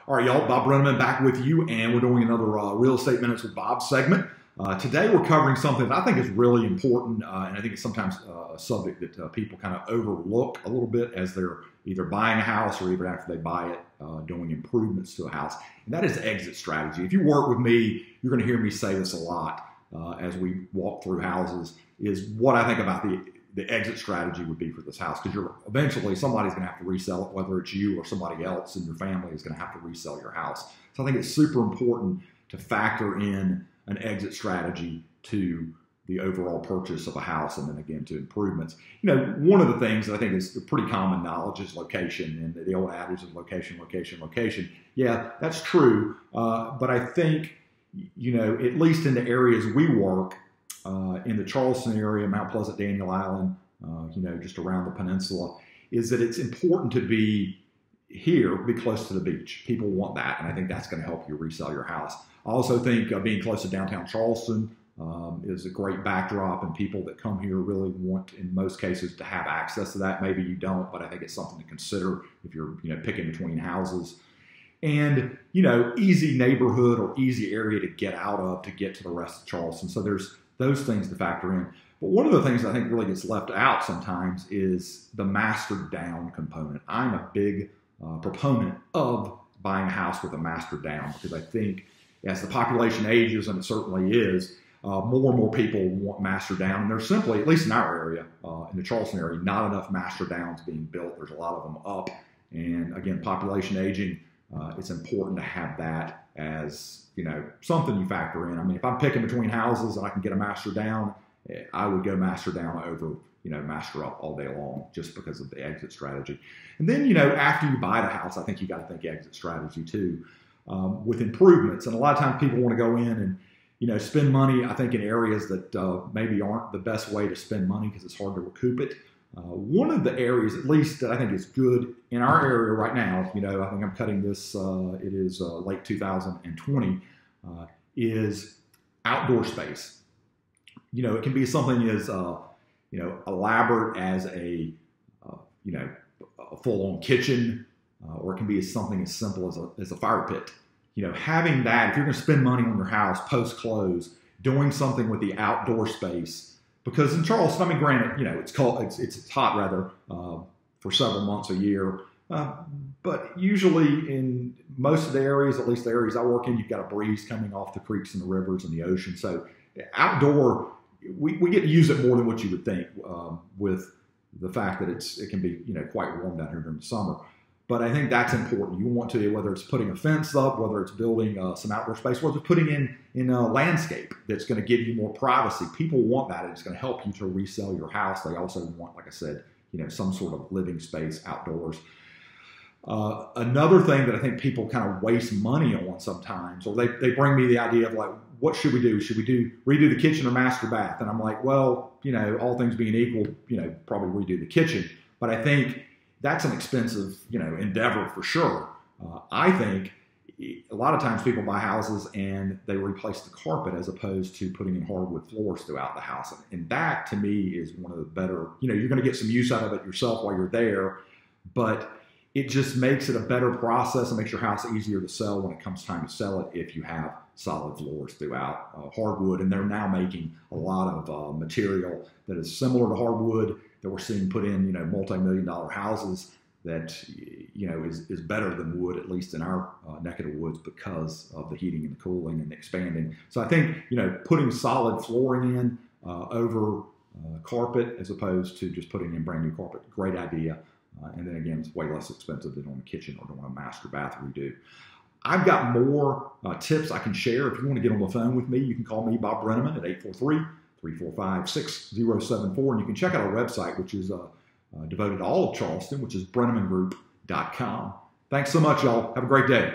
All right, y'all, Bob Brennaman back with you, and we're doing another Real Estate Minutes with Bob segment. Today we're covering something that I think is really important, and I think it's sometimes a subject that people kind of overlook a little bit as they're either buying a house or even after they buy it, doing improvements to a house, and that is exit strategy. If you work with me, you're going to hear me say this a lot as we walk through houses, is what I think about the exit strategy would be for this house, because eventually somebody's going to have to resell it, whether it's you or somebody else in your family is going to have to resell your house. So I think it's super important to factor in an exit strategy to the overall purchase of a house, and then again to improvements. You know, one of the things that I think is pretty common knowledge is location, and the old adage is location, location, location. Yeah, that's true, but I think, you know, at least in the areas we work, in the Charleston area, Mount Pleasant, Daniel Island, you know, just around the peninsula, is that it's important to be here, be close to the beach. People want that, and I think that's going to help you resell your house. I also think being close to downtown Charleston is a great backdrop, and people that come here really want, in most cases, to have access to that. Maybe you don't, but I think it's something to consider if you're, you know, picking between houses. And, you know, easy neighborhood or easy area to get out of to get to the rest of Charleston. So there's those things to factor in. But one of the things I think really gets left out sometimes is the mastered down component. I'm a big proponent of buying a house with a mastered down, because I think as the population ages, and it certainly is, more and more people want master down. And there's simply, at least in our area, in the Charleston area, not enough master downs being built. There's a lot of them up. And again, population aging, it's important to have that as, you know, something you factor in. I mean, if I'm picking between houses and I can get a master down, I would go master down over, you know, master up all day long, just because of the exit strategy. And then, you know, after you buy the house, I think you got to think exit strategy too, with improvements. And a lot of times people want to go in and, you know, spend money, I think, in areas that maybe aren't the best way to spend money because it's hard to recoup it. One of the areas, at least, that I think is good in our area right now, you know, I think I'm cutting this, it is late 2020, is outdoor space. You know, it can be something as, you know, elaborate as a, you know, a full-on kitchen, or it can be something as simple as a fire pit. You know, having that, if you're going to spend money on your house post-close, doing something with the outdoor space. Because in Charleston, I mean, granted, you know, it's hot rather for several months a year, but usually in most of the areas, at least the areas I work in, you've got a breeze coming off the creeks and the rivers and the ocean. So outdoor, we get to use it more than what you would think, with the fact that it can be, you know, quite warm down here during the summer. But I think that's important. You want to, whether it's putting a fence up, whether it's building some outdoor space, whether it's putting in a landscape that's going to give you more privacy. People want that. It's going to help you to resell your house. They also want, like I said, you know, some sort of living space outdoors. Another thing that I think people kind of waste money on sometimes, or they bring me the idea of like, what should we do? Should we redo the kitchen or master bath? And I'm like, well, you know, all things being equal, you know, probably redo the kitchen. But I think that's an expensive, you know, endeavor for sure. I think a lot of times people buy houses and they replace the carpet as opposed to putting in hardwood floors throughout the house. And that, to me, is one of the better, you know, you're going to get some use out of it yourself while you're there, but it just makes it a better process and makes your house easier to sell when it comes time to sell it if you have solid floors throughout. Hardwood, and they're now making a lot of material that is similar to hardwood that we're seeing put in, you know, multi-million-dollar houses that, you know, is better than wood, at least in our neck of the woods, because of the heating and the cooling and the expanding. So I think, you know, putting solid flooring in over carpet as opposed to just putting in brand new carpet, great idea. And then again, it's way less expensive than on a kitchen or doing a master bath redo. I've got more tips I can share. If you want to get on the phone with me, you can call me, Bob Brennaman, at 843-345-6074. And you can check out our website, which is devoted to all of Charleston, which is BrennamanGroup.com. Thanks so much, y'all. Have a great day.